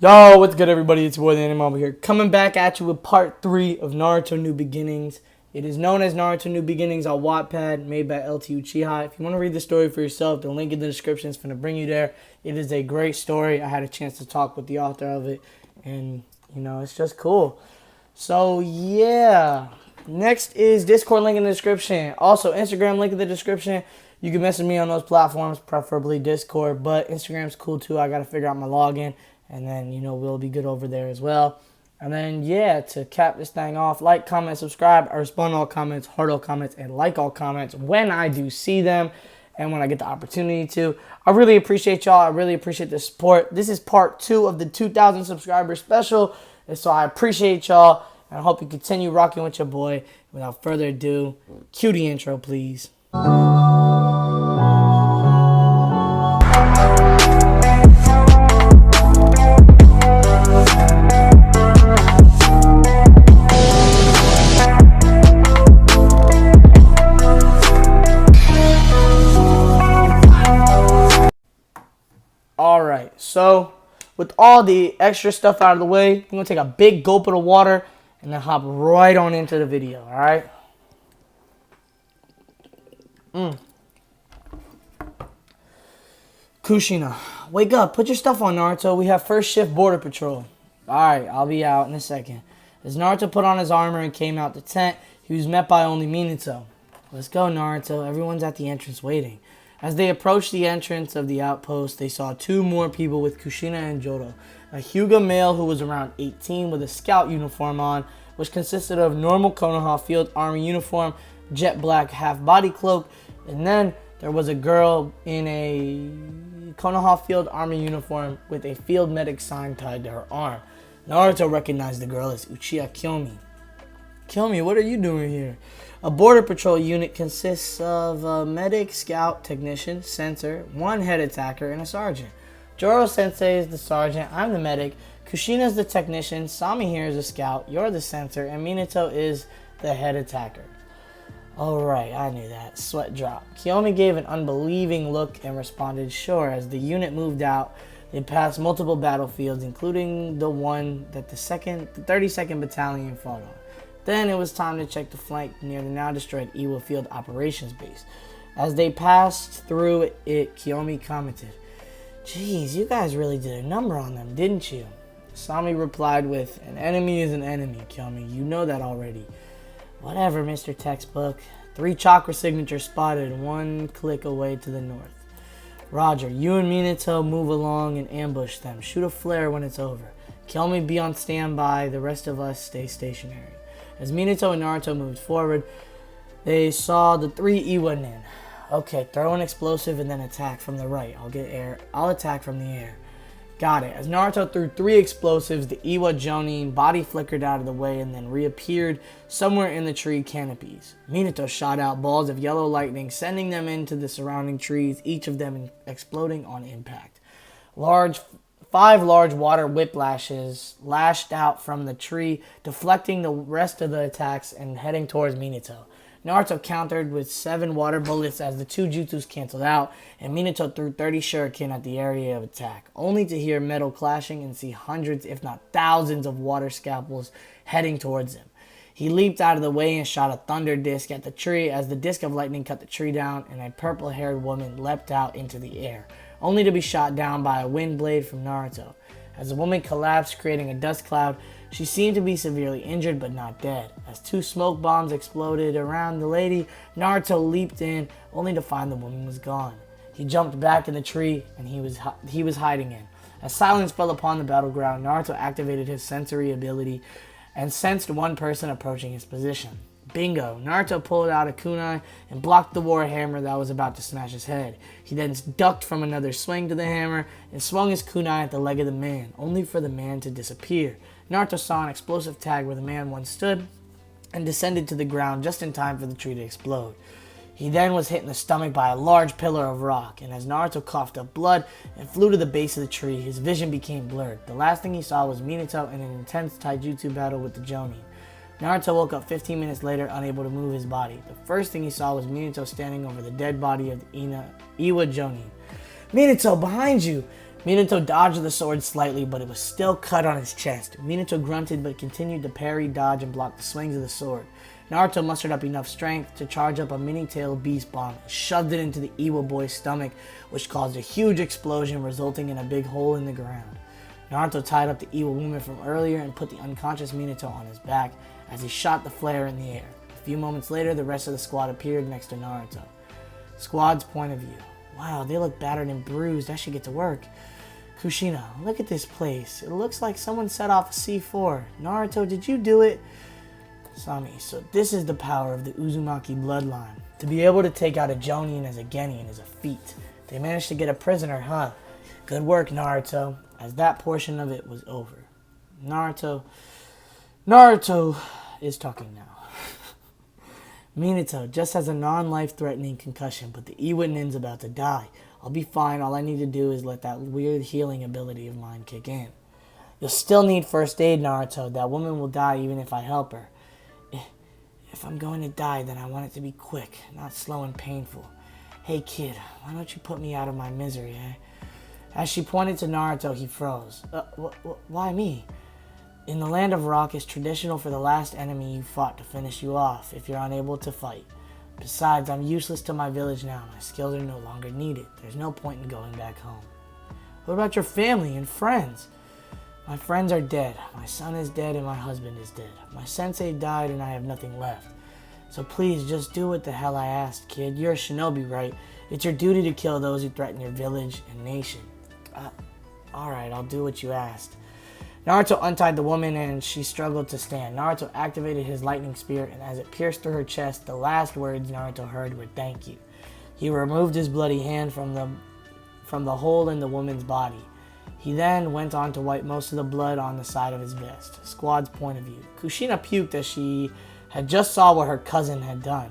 Yo, what's good, everybody? It's your boy, the Anime over here, coming back at you with part 3 of Naruto New Beginnings. It is known as Naruto New Beginnings on Wattpad, made by LT Uchiha. If you want to read the story for yourself, the link in the description is going to bring you there. It is a great story. I had a chance to talk with the author of it, and, it's just cool. So, yeah. Next is Discord link in the description. Also, Instagram link in the description. You can message me on those platforms, preferably Discord, but Instagram's cool too. I got to figure out my login. And then, we'll be good over there as well. And then, to cap this thing off, like, comment, subscribe. I respond to all comments, heart all comments, and like all comments when I do see them and when I get the opportunity to. I really appreciate y'all. I really appreciate the support. This is part 2 of the 2,000 subscriber special. And so I appreciate y'all. And I hope you continue rocking with your boy. Without further ado, cue the intro, please. Alright, so with all the extra stuff out of the way, I'm going to take a big gulp of the water and then hop right on into the video, alright? Kushina, wake up, put your stuff on, Naruto. We have first shift border patrol. Alright, I'll be out in a second. As Naruto put on his armor and came out the tent, he was met by only Minato. Let's go, Naruto. Everyone's at the entrance waiting. As they approached the entrance of the outpost, they saw 2 more people with Kushina and Joro. A Hyuga male who was around 18 with a scout uniform on, which consisted of normal Konoha Field Army uniform, jet black half-body cloak, and then there was a girl in a Konoha Field Army uniform with a field medic sign tied to her arm. Naruto recognized the girl as Uchiha Kiyomi. Kiyomi, what are you doing here? A border patrol unit consists of a medic, scout, technician, sensor, 1 head attacker, and a sergeant. Joro Sensei is the sergeant, I'm the medic, Kushina is the technician, Sami here is the scout, you're the sensor, and Minato is the head attacker. Alright, I knew that. Sweat dropped. Kiyomi gave an unbelieving look and responded, sure. As the unit moved out, they passed multiple battlefields, including the one that the 32nd Battalion fought on. Then it was time to check the flank near the now destroyed Iwa Field Operations Base. As they passed through it, Kiyomi commented, geez, you guys really did a number on them, didn't you? Sami replied with, an enemy is an enemy, Kiyomi. You know that already. Whatever, Mr. Textbook. 3 chakra signatures spotted 1 click away to the north. Roger, you and Minato move along and ambush them. Shoot a flare when it's over. Kiyomi, be on standby. The rest of us stay stationary. As Minato and Naruto moved forward, they saw the 3 Iwa nin. Okay, throw an explosive and then attack from the right. I'll attack from the air. Got it. As Naruto threw 3 explosives, the Iwa Jonin body flickered out of the way and then reappeared somewhere in the tree canopies. Minato shot out balls of yellow lightning, sending them into the surrounding trees, each of them exploding on impact. 5 large water whiplashes lashed out from the tree, deflecting the rest of the attacks and heading towards Minato. Naruto countered with 7 water bullets as the 2 jutsus canceled out, and Minato threw 30 shuriken at the area of attack, only to hear metal clashing and see hundreds, if not thousands, of water scalpels heading towards him. He leaped out of the way and shot a thunder disc at the tree as the disc of lightning cut the tree down and a purple-haired woman leapt out into the air, only to be shot down by a wind blade from Naruto. As the woman collapsed, creating a dust cloud, she seemed to be severely injured but not dead. As 2 smoke bombs exploded around the lady, Naruto leaped in, only to find the woman was gone. He jumped back in the tree and he was hiding in. As silence fell upon the battleground, Naruto activated his sensory ability and sensed 1 person approaching his position. Bingo! Naruto pulled out a kunai and blocked the war hammer that was about to smash his head. He then ducked from another swing to the hammer and swung his kunai at the leg of the man, only for the man to disappear. Naruto saw an explosive tag where the man once stood and descended to the ground just in time for the tree to explode. He then was hit in the stomach by a large pillar of rock, and as Naruto coughed up blood and flew to the base of the tree, his vision became blurred. The last thing he saw was Minato in an intense taijutsu battle with the Jonin. Naruto woke up 15 minutes later, unable to move his body. The first thing he saw was Minato standing over the dead body of the Iwa Jonin. Minato, behind you! Minato dodged the sword slightly, but it was still cut on his chest. Minato grunted but continued to parry, dodge, and block the swings of the sword. Naruto mustered up enough strength to charge up a mini-tailed beast bomb and shoved it into the evil boy's stomach, which caused a huge explosion, resulting in a big hole in the ground. Naruto tied up the evil woman from earlier and put the unconscious Minato on his back as he shot the flare in the air. A few moments later, the rest of the squad appeared next to Naruto. Squad's point of view. Wow, they look battered and bruised. I should get to work. Kushina, look at this place. It looks like someone set off a C4. Naruto, did you do it? Sami, so this is the power of the Uzumaki bloodline. To be able to take out a Jonin as a Genin is a feat. They managed to get a prisoner, huh? Good work, Naruto. As that portion of it was over. Naruto is talking now. Minato just has a non-life-threatening concussion, but the Iwa Nin's about to die. I'll be fine. All I need to do is let that weird healing ability of mine kick in. You'll still need first aid, Naruto. That woman will die even if I help her. If I'm going to die, then I want it to be quick, not slow and painful. Hey kid, why don't you put me out of my misery, eh? As she pointed to Naruto, he froze. Why me? In the land of rock, it's traditional for the last enemy you fought to finish you off if you're unable to fight. Besides, I'm useless to my village now. My skills are no longer needed. There's no point in going back home. What about your family and friends? My friends are dead. My son is dead and my husband is dead. My sensei died and I have nothing left. So please, just do what the hell I asked, kid. You're a shinobi, right? It's your duty to kill those who threaten your village and nation. Alright, I'll do what you asked. Naruto untied the woman and she struggled to stand. Naruto activated his lightning spear, and as it pierced through her chest, the last words Naruto heard were "thank you." He removed his bloody hand from the hole in the woman's body. He then went on to wipe most of the blood on the side of his vest. Squad's point of view. Kushina puked as she had just saw what her cousin had done.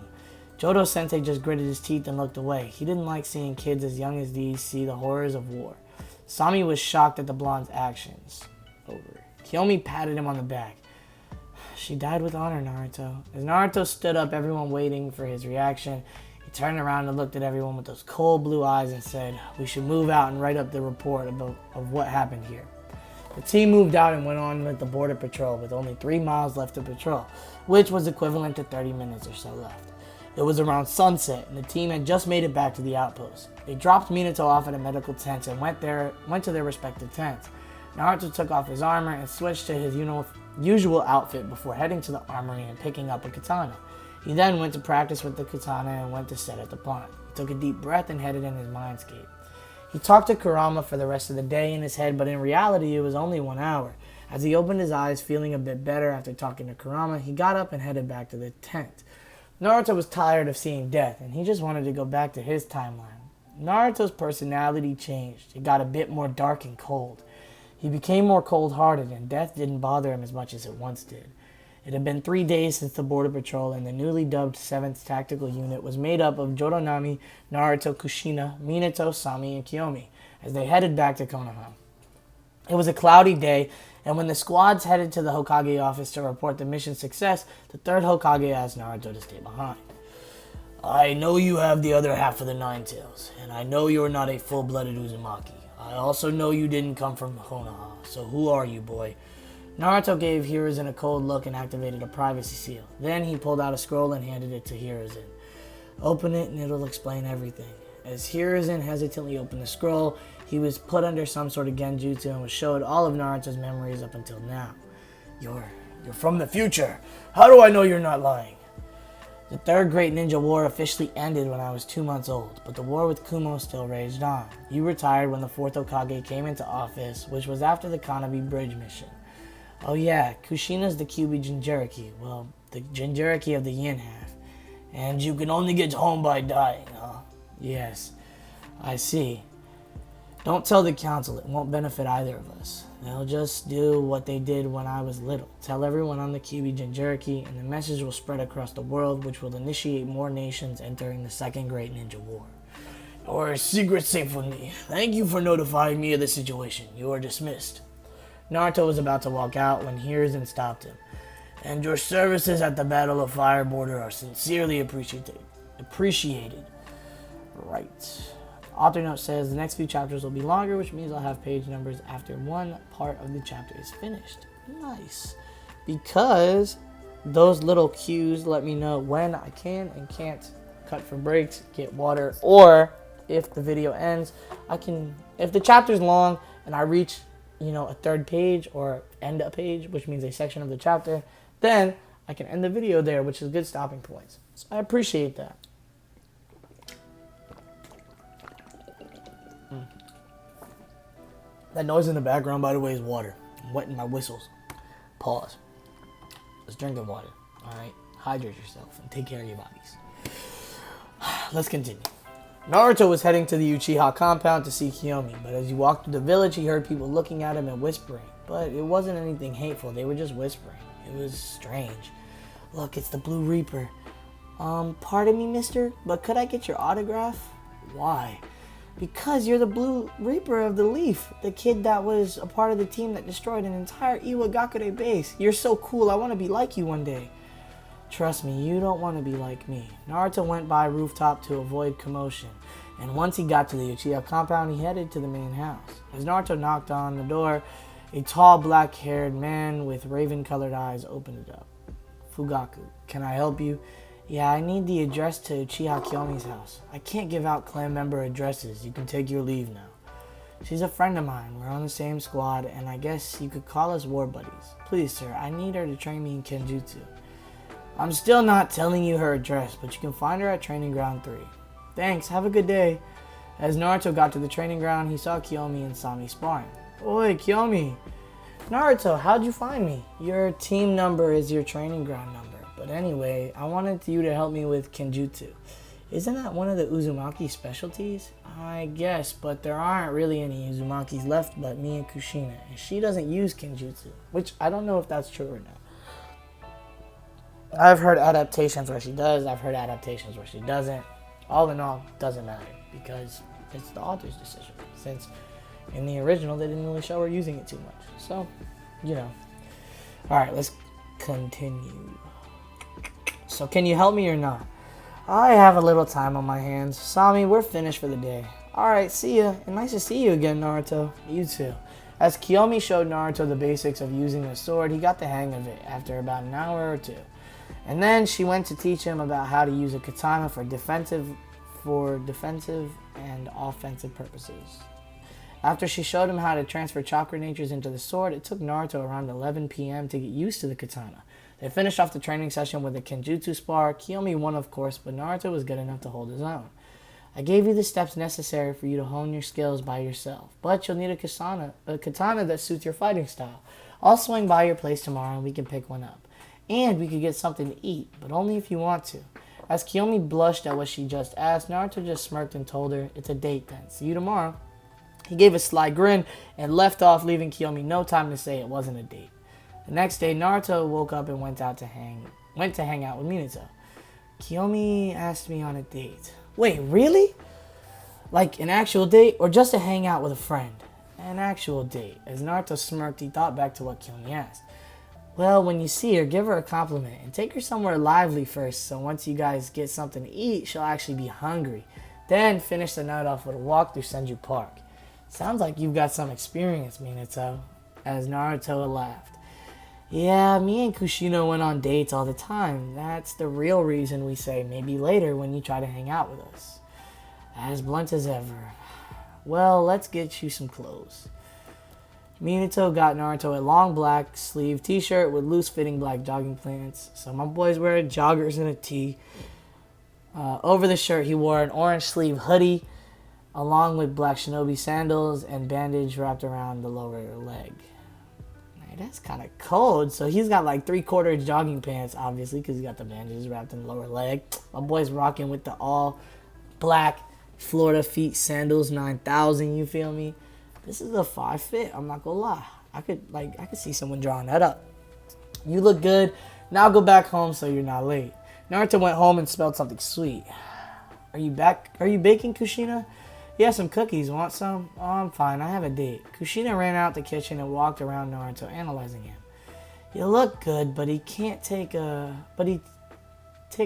Jodo Sensei just gritted his teeth and looked away. He didn't like seeing kids as young as these see the horrors of war. Sami was shocked at the blonde's actions. Over. Kiyomi patted him on the back. She died with honor, Naruto. As Naruto stood up, everyone waiting for his reaction, he turned around and looked at everyone with those cold blue eyes and said, "We should move out and write up the report of what happened here." The team moved out and went on with the border patrol with only 3 miles left to patrol, which was equivalent to 30 minutes or so left. It was around sunset, and the team had just made it back to the outpost. They dropped Minato off at a medical tent and went to their respective tents. Naruto took off his armor and switched to his usual outfit before heading to the armory and picking up a katana. He then went to practice with the katana and went to set at the pond. He took a deep breath and headed in his mindscape. He talked to Kurama for the rest of the day in his head, but in reality it was only 1 hour. As he opened his eyes, feeling a bit better after talking to Kurama, he got up and headed back to the tent. Naruto was tired of seeing death, and he just wanted to go back to his timeline. Naruto's personality changed. It got a bit more dark and cold. He became more cold-hearted, and death didn't bother him as much as it once did. It had been 3 days since the border patrol, and the newly dubbed 7th Tactical Unit was made up of Joronami, Naruto, Kushina, Minato, Sami, and Kiyomi, as they headed back to Konoha. It was a cloudy day, and when the squads headed to the Hokage office to report the mission's success, the 3rd Hokage asked Naruto to stay behind. I know you have the other half of the Nine Tails, and I know you're not a full-blooded Uzumaki. I also know you didn't come from Konoha, so who are you, boy? Naruto gave Hiruzen a cold look and activated a privacy seal. Then he pulled out a scroll and handed it to Hiruzen. Open it and it'll explain everything. As Hiruzen hesitantly opened the scroll, he was put under some sort of genjutsu and was showed all of Naruto's memories up until now. You're from the future. How do I know you're not lying? The 3rd Great Ninja War officially ended when I was 2 months old, but the war with Kumo still raged on. You retired when the 4th Hokage came into office, which was after the Kanabi Bridge mission. Oh yeah, Kushina's the Kyuubi Jinchuriki, well, the Jinchuriki of the yin half. And you can only get home by dying, huh? Yes, I see. Don't tell the council, it won't benefit either of us. They'll just do what they did when I was little. Tell everyone on the Kyuubi Jinchuriki, and the message will spread across the world, which will initiate more nations entering the 2nd Great Ninja War. Your secret's safe with me. Thank you for notifying me of the situation. You are dismissed. Naruto was about to walk out when Hiruzen stopped him. And your services at the Battle of Fire Border are sincerely appreciated. Right. Author note says the next few chapters will be longer, which means I'll have page numbers after one part of the chapter is finished. Nice. Because those little cues let me know when I can and can't cut for breaks, get water, or if the video ends, if the chapter's long and I reach, a third page or end a page, which means a section of the chapter, then I can end the video there, which is good stopping points. So I appreciate that. That noise in the background, by the way, is water. I'm wetting my whistles. Pause. Just drinking water. Alright? Hydrate yourself and take care of your bodies. Let's continue. Naruto was heading to the Uchiha compound to see Kiyomi, but as he walked through the village, he heard people looking at him and whispering. But it wasn't anything hateful. They were just whispering. It was strange. Look, it's the Blue Reaper. Pardon me, mister, but could I get your autograph? Why? Because you're the Blue Reaper of the Leaf, the kid that was a part of the team that destroyed an entire Iwagakure base. You're so cool, I want to be like you one day. Trust me, you don't want to be like me. Naruto went by rooftop to avoid commotion, and once he got to the Uchiha compound, he headed to the main house. As Naruto knocked on the door, a tall black-haired man with raven-colored eyes opened it up. Fugaku, can I help you? Yeah, I need the address to Uchiha Kiyomi's house. I can't give out clan member addresses. You can take your leave now. She's a friend of mine. We're on the same squad, and I guess you could call us war buddies. Please, sir, I need her to train me in Kenjutsu. I'm still not telling you her address, but you can find her at Training Ground 3. Thanks, have a good day. As Naruto got to the training ground, he saw Kiyomi and Sami sparring. Oi, Kiyomi. Naruto, how'd you find me? Your team number is your training ground number. But anyway, I wanted you to help me with Kenjutsu. Isn't that one of the Uzumaki specialties? I guess, but there aren't really any Uzumakis left but me and Kushina, and she doesn't use Kenjutsu, which I don't know if that's true or not. I've heard adaptations where she does, I've heard adaptations where she doesn't. All in all, doesn't matter, because it's the author's decision, since in the original they didn't really show her using it too much. So, Alright, let's continue. So can you help me or not? I have a little time on my hands. Sami, we're finished for the day. Alright, see ya. And nice to see you again, Naruto. You too. As Kiyomi showed Naruto the basics of using the sword, he got the hang of it after about an hour or two. And then she went to teach him about how to use a katana for defensive and offensive purposes. After she showed him how to transfer chakra natures into the sword, it took Naruto around 11 p.m. to get used to the katana. They finished off the training session with a Kenjutsu spar. Kiyomi won, of course, but Naruto was good enough to hold his own. I gave you the steps necessary for you to hone your skills by yourself, but you'll need a katana that suits your fighting style. I'll swing by your place tomorrow and we can pick one up. And we could get something to eat, but only if you want to. As Kiyomi blushed at what she just asked, Naruto just smirked and told her, it's a date then. See you tomorrow. He gave a sly grin and left off, leaving Kiyomi no time to say it wasn't a date. The next day, Naruto woke up and went to hang out with Minato. Kiyomi asked me on a date. Wait, really? Like an actual date or just to hang out with a friend? An actual date. As Naruto smirked, he thought back to what Kiyomi asked. Well, when you see her, give her a compliment and take her somewhere lively first, so once you guys get something to eat, she'll actually be hungry. Then finish the night off with a walk through Senju Park. Sounds like you've got some experience, Minato. As Naruto laughed. Yeah, me and Kushina went on dates all the time. That's the real reason we say maybe later when you try to hang out with us. As blunt as ever. Well, let's get you some clothes. Minato got Naruto a long black sleeve t-shirt with loose-fitting black jogging pants. So my boys wear joggers and a tee. Over the shirt, he wore an orange sleeve hoodie along with black shinobi sandals and bandage wrapped around the lower leg. That's kind of cold. So he's got like 3/4 jogging pants, obviously, because he's got the bandages wrapped in the lower leg. My boy's rocking with the all black Florida feet sandals 9000. You feel me? This is a 5 fit. I'm not gonna lie. I could see someone drawing that up. You look good. Now go back home so you're not late. Naruto went home and smelled something sweet. Are you baking, Kushina? Yeah, some cookies. Want some? Oh, I'm fine. I have a date. Kushina ran out the kitchen and walked around Naruto, analyzing him. You look good, but take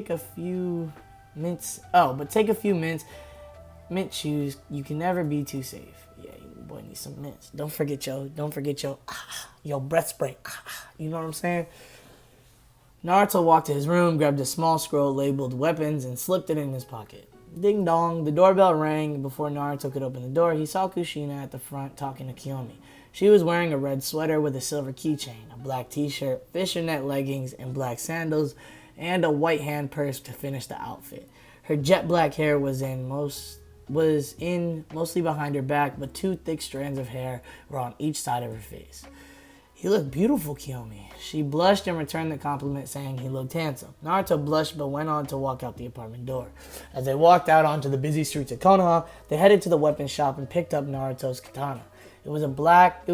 a few mints Mint shoes. You can never be too safe. Yeah, you boy needs some mints. Don't forget your breath spray. You know what I'm saying? Naruto walked to his room, grabbed a small scroll labeled weapons, and slipped it in his pocket. Ding dong, the doorbell rang. Before Naruto could open the door, he saw Kushina at the front talking to Kiyomi. She was wearing a red sweater with a silver keychain, a black t-shirt, fishernet leggings, and black sandals, and a white hand purse to finish the outfit. Her jet black hair was in mostly behind her back, but two thick strands of hair were on each side of her face. "You look beautiful, Kiyomi." She blushed and returned the compliment, saying he looked handsome. Naruto blushed but went on to walk out the apartment door. As they walked out onto the busy streets of Konoha, they headed to the weapon shop and picked up Naruto's katana. It was black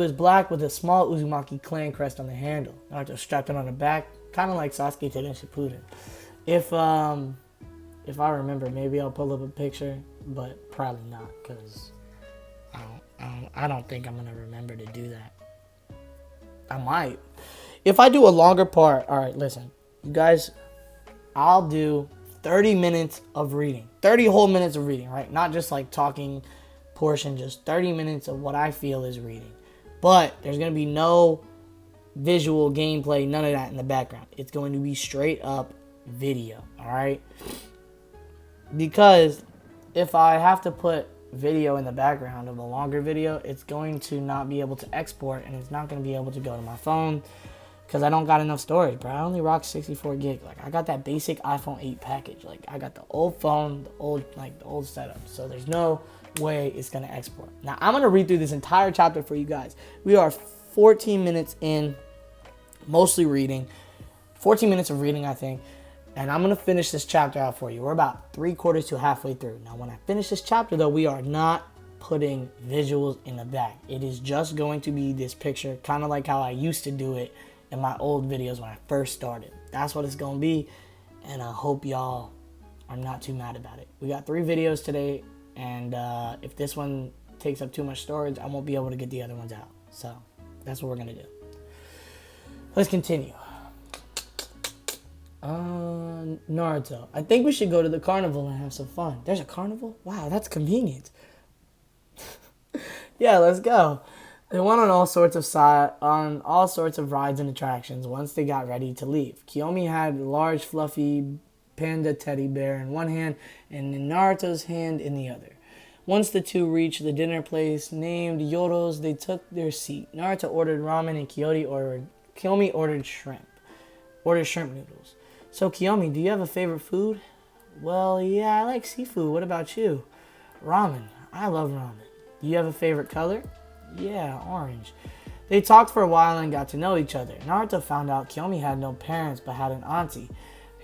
with a small Uzumaki clan crest on the handle. Naruto strapped it on the back, kind of like Sasuke did in Shippuden. If I remember, maybe I'll pull up a picture, but probably not, because I don't think I'm gonna remember to do that. I might. If I do a longer part, all right, listen, you guys, I'll do 30 minutes of reading. 30 whole minutes of reading, right? Not just like talking portion, just 30 minutes of what I feel is reading. But there's going to be no visual gameplay, none of that in the background. It's going to be straight up video, all right? Because if I have to put video in the background of a longer video, it's going to not be able to export, and it's not going to be able to go to my phone because I don't got enough storage, bro. I only rock 64 gig. Like, I got that basic iPhone 8 package. Like, I got the old phone, the old setup. So there's no way it's going to export. Now, I'm going to read through this entire chapter for you guys. We are 14 minutes in, mostly reading. 14 minutes of reading, I think. And I'm going to finish this chapter out for you. We're about 3/4 to halfway through. Now, when I finish this chapter, though, we are not putting visuals in the back. It is just going to be this picture, kind of like how I used to do it in my old videos when I first started. That's what it's going to be. And I hope y'all are not too mad about it. We got 3 videos today. And if this one takes up too much storage, I won't be able to get the other ones out. So that's what we're going to do. Let's continue. Naruto. I think we should go to the carnival and have some fun. There's a carnival? Wow, that's convenient. Yeah, let's go. They went on all sorts of rides and attractions once they got ready to leave. Kiyomi had a large fluffy panda teddy bear in one hand and Naruto's hand in the other. Once the two reached the dinner place named Yoro's, they took their seat. Naruto ordered ramen and Kiyomi ordered shrimp noodles. "So, Kiyomi, do you have a favorite food?" "Well, yeah, I like seafood. What about you?" "Ramen. I love ramen." "Do you have a favorite color?" "Yeah, orange." They talked for a while and got to know each other. Naruto found out Kiyomi had no parents but had an auntie.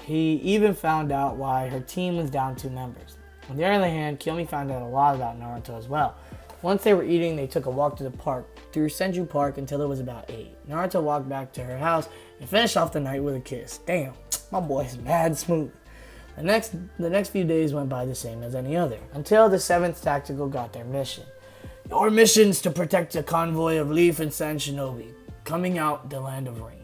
He even found out why her team was down 2 members. On the other hand, Kiyomi found out a lot about Naruto as well. Once they were eating, they took a walk to the park, through Senju Park until it was about 8. Naruto walked back to her house and finished off the night with a kiss. Damn, my boy's mad smooth. The next few days went by the same as any other, until the 7th Tactical got their mission. "Your mission's to protect a convoy of Leaf and Sand Shinobi, coming out the Land of Rain.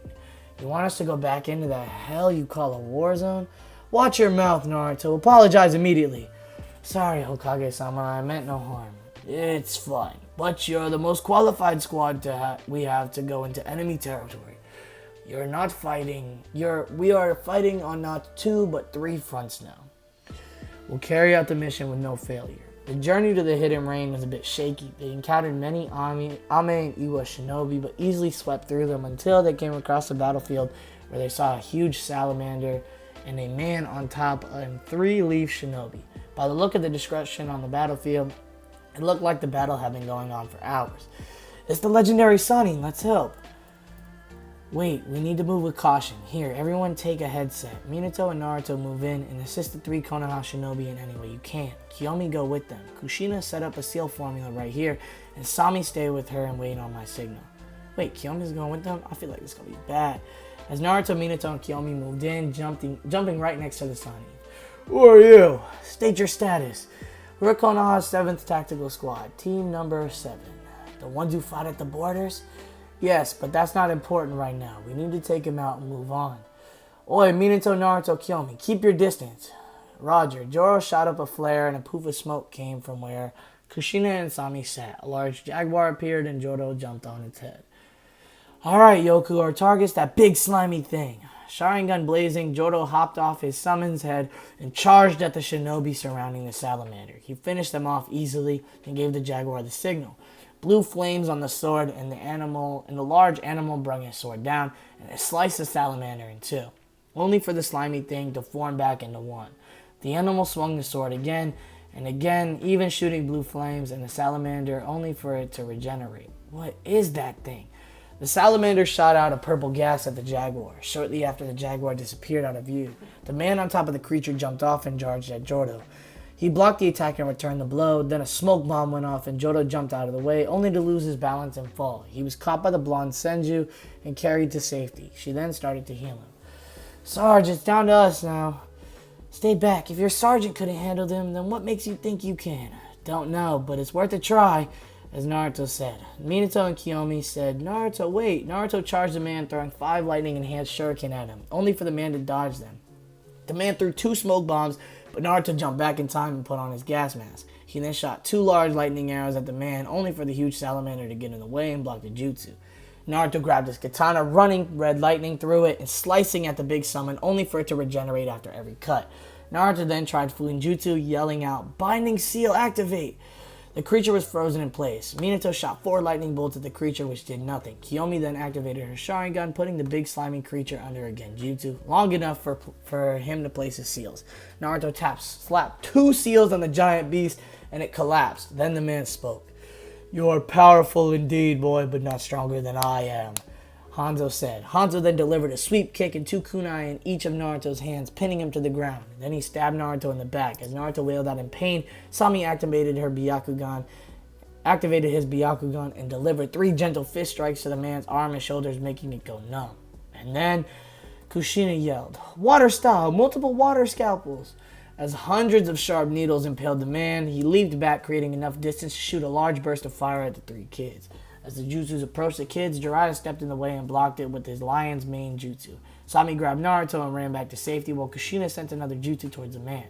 You want us to go back into the hell you call a war zone? Watch your mouth, Naruto. Apologize immediately." "Sorry, Hokage-sama, I meant no harm." "It's fine, but you're the most qualified squad we have to go into enemy territory. We are fighting on not 2 but 3 fronts now. We'll carry out the mission with no failure." The journey to the Hidden Rain was a bit shaky. They encountered many Ame and Iwa shinobi, but easily swept through them until they came across the battlefield where they saw a huge salamander and a man on top and 3 Leaf shinobi. By the look of the description on the battlefield, it looked like the battle had been going on for hours. "It's the legendary Sannin, let's help." "Wait, we need to move with caution. Here, everyone take a headset. Minato and Naruto move in and assist the 3 Konoha shinobi in any way you can. Kiyomi go with them. Kushina set up a seal formula right here, and Sami stay with her and wait on my signal." Wait, Kiyomi's going with them? I feel like this is going to be bad. As Naruto, Minato, and Kiyomi moved in, jumping right next to the Sannin. "Who are you? State your status." "We're Konoha's 7th Tactical Squad, team number 7. "The ones who fought at the borders?" "Yes, but that's not important right now. We need to take him out and move on." "Oi, Minato, Naruto, Kiyomi, keep your distance." Roger. Joro shot up a flare and a poof of smoke came from where Kushina and Sami sat. A large jaguar appeared and Joro jumped on its head. Alright, Yoku, our target's that big slimy thing. Sharingan blazing, Joro hopped off his summon's head and charged at the shinobi surrounding the salamander. He finished them off easily and gave the jaguar the signal. Blue flames on the sword and the large animal brought his sword down and it sliced the salamander in two, only for the slimy thing to form back into one. The animal swung the sword again and again, even shooting blue flames and the salamander, only for it to regenerate. What is that thing? The salamander shot out a purple gas at the jaguar. Shortly after the jaguar disappeared out of view, the man on top of the creature jumped off and charged at Joro. He blocked the attack and returned the blow. Then a smoke bomb went off and Joro jumped out of the way, only to lose his balance and fall. He was caught by the blonde Senju and carried to safety. She then started to heal him. Sarge, it's down to us now. Stay back. If your sergeant couldn't handle them, then what makes you think you can? Don't know, but it's worth a try, as Naruto said. Minato and Kiyomi said, Naruto, wait. Naruto charged the man, throwing 5 lightning-enhanced shuriken at him, only for the man to dodge them. The man threw 2 smoke bombs, but Naruto jumped back in time and put on his gas mask. He then shot 2 large lightning arrows at the man, only for the huge salamander to get in the way and block the jutsu. Naruto grabbed his katana, running red lightning through it and slicing at the big summon, only for it to regenerate after every cut. Naruto then tried Fuinjutsu, yelling out, Binding Seal, activate! The creature was frozen in place. Minato shot 4 lightning bolts at the creature, which did nothing. Kiyomi then activated her Sharingan, putting the big slimy creature under a Genjutsu, long enough for him to place his seals. Naruto slapped 2 seals on the giant beast, and it collapsed. Then the man spoke. You are powerful indeed, boy, but not stronger than I am, Hanzo said. Hanzo then delivered a sweep kick and 2 kunai in each of Naruto's hands, pinning him to the ground. Then he stabbed Naruto in the back. As Naruto wailed out in pain, Sami activated his Byakugan, and delivered 3 gentle fist strikes to the man's arm and shoulders, making it go numb. And then Kushina yelled, Water style, multiple water scalpels. As hundreds of sharp needles impaled the man, he leaped back, creating enough distance to shoot a large burst of fire at the 3 kids. As the jutsus approached the kids, Jiraiya stepped in the way and blocked it with his lion's mane jutsu. Sami grabbed Naruto and ran back to safety, while Kushina sent another jutsu towards the man.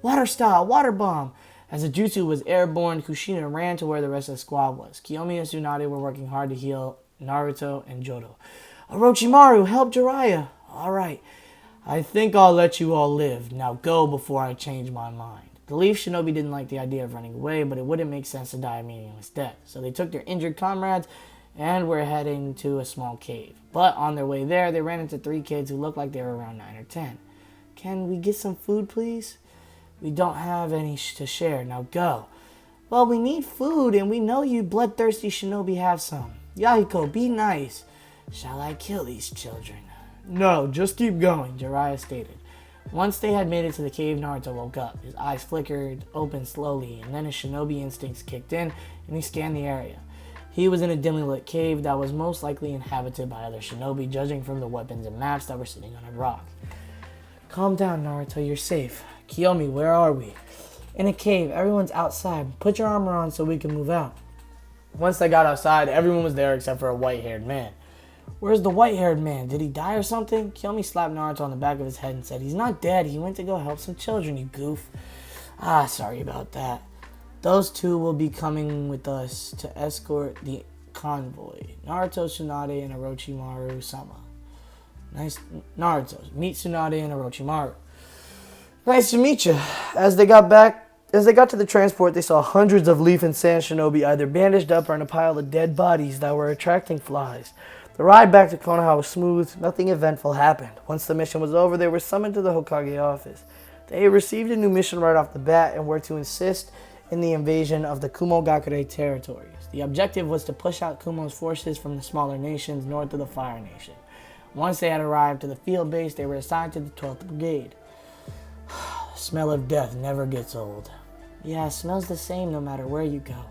Water style, water bomb! As the jutsu was airborne, Kushina ran to where the rest of the squad was. Kiyomi and Tsunade were working hard to heal Naruto and Joro. Orochimaru, help Jiraiya! Alright, I think I'll let you all live. Now go before I change my mind. The Leaf Shinobi didn't like the idea of running away, but it wouldn't make sense to die a meaningless death. So they took their injured comrades and were heading to a small cave. But on their way there, they ran into 3 kids who looked like they were around 9 or 10. Can we get some food, please? We don't have any to share. Now go. Well, we need food, and we know you bloodthirsty shinobi have some. Yahiko, be nice. Shall I kill these children? No, just keep going, Jiraiya stated. Once they had made it to the cave, Naruto woke up. His eyes flickered open slowly, and then his shinobi instincts kicked in, and he scanned the area. He was in a dimly lit cave that was most likely inhabited by other shinobi, judging from the weapons and maps that were sitting on a rock. Calm down, Naruto, you're safe. Kiyomi, where are we? In a cave, everyone's outside. Put your armor on so we can move out. Once they got outside, everyone was there except for a white-haired man. Where's the white-haired man? Did he die or something? Kiyomi slapped Naruto on the back of his head and said, He's not dead. He went to go help some children, you goof. Ah, sorry about that. Those 2 will be coming with us to escort the convoy. Naruto, Tsunade, and Orochimaru-sama. Nice. Naruto, meet Tsunade and Orochimaru. Nice to meet you. As they got to the transport, they saw hundreds of leaf and sand shinobi either bandaged up or in a pile of dead bodies that were attracting flies. The ride back to Konoha was smooth. Nothing eventful happened. Once the mission was over, they were summoned to the Hokage office. They received a new mission right off the bat and were to assist in the invasion of the Kumogakure territories. The objective was to push out Kumo's forces from the smaller nations north of the Fire Nation. Once they had arrived to the field base, they were assigned to the 12th Brigade. The smell of death never gets old. Yeah, it smells the same no matter where you go.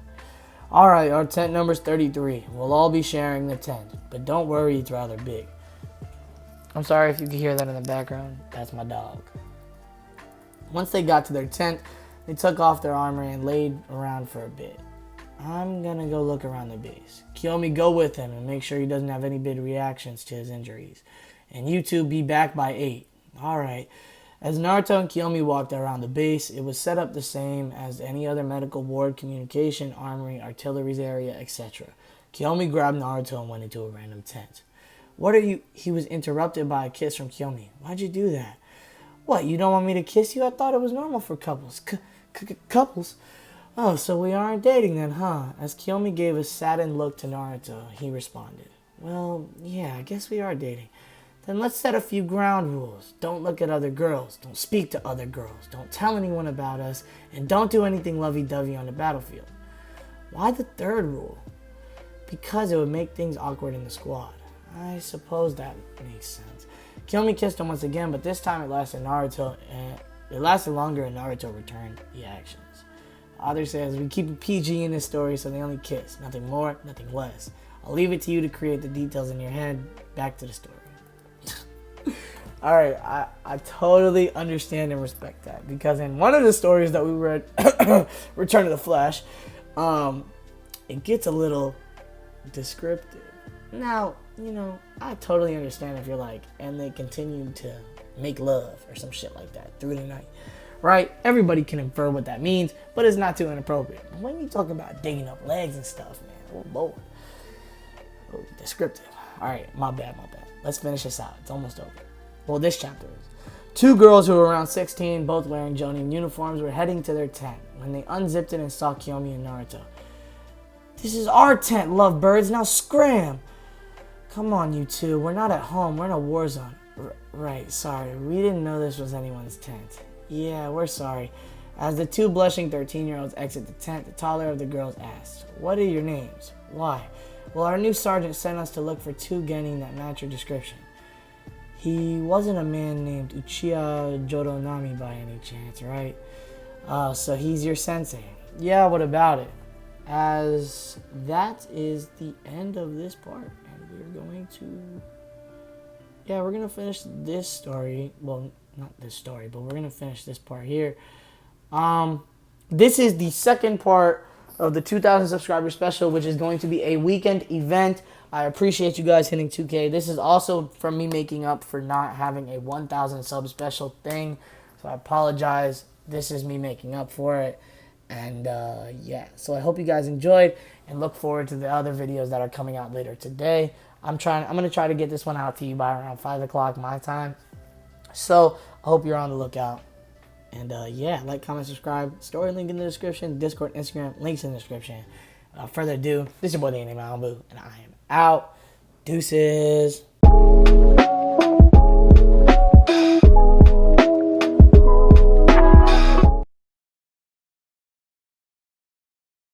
Alright, our tent number's 33. We'll all be sharing the tent, but don't worry, it's rather big. I'm sorry if you can hear that in the background. That's my dog. Once they got to their tent, they took off their armor and laid around for a bit. I'm gonna go look around the base. Kiyomi, go with him and make sure he doesn't have any big reactions to his injuries. And you 2 be back by 8. Alright. As Naruto and Kiyomi walked around the base, it was set up the same as any other medical ward, communication, armory, artillery's area, etc. Kiyomi grabbed Naruto and went into a random tent. What are you? He was interrupted by a kiss from Kiyomi. Why'd you do that? What, you don't want me to kiss you? I thought it was normal for couples. Couples? Oh, so we aren't dating then, huh? As Kiyomi gave a saddened look to Naruto, he responded. Well, yeah, I guess we are dating. Then let's set a few ground rules. Don't look at other girls. Don't speak to other girls. Don't tell anyone about us. And don't do anything lovey-dovey on the battlefield. Why the third rule? Because it would make things awkward in the squad. I suppose that makes sense. Kiyomi kissed him once again, but this time it lasted longer and Naruto returned the actions. The author says, we keep it PG in this story, so they only kiss. Nothing more, nothing less. I'll leave it to you to create the details in your head. Back to the story. Alright, I totally understand and respect that, because in one of the stories that we read, Return of the Flash, it gets a little descriptive. Now, I totally understand if you're like, and they continue to make love or some shit like that through the night, right? Everybody can infer what that means, but it's not too inappropriate. When you talk about digging up legs and stuff, man, oh boy, oh, descriptive. All right, my bad. Let's finish this out. It's almost over. Well, this chapter is. Two girls who were around 16, both wearing Jonin uniforms, were heading to their tent when they unzipped it and saw Kiyomi and Naruto. This is our tent, lovebirds. Now scram! Come on, you two. We're not at home. We're in a war zone. Right, sorry. We didn't know this was anyone's tent. Yeah, we're sorry. As the two blushing 13-year-olds exit the tent, the taller of the girls asked, What are your names? Why? Well, our new sergeant sent us to look for two genin that match your description. He wasn't a man named Uchiha Joronami by any chance, right? So he's your sensei. Yeah, what about it? As that is the end of this part. We're going to finish this story. Well, not this story, but we're going to finish this part here. This is the second part of the 2,000 subscriber special, which is going to be a weekend event. I appreciate you guys hitting 2K. This is also from me making up for not having a 1,000 sub special thing. So I apologize. This is me making up for it. And yeah, so I hope you guys enjoyed and look forward to the other videos that are coming out later today. I'm going to try to get this one out to you by around 5 o'clock my time. So I hope you're on the lookout. And yeah, like, comment, subscribe. Story link in the description. Discord, Instagram, links in the description. Without further ado, this is your boy, the Anime Malibu, and I am out. Deuces.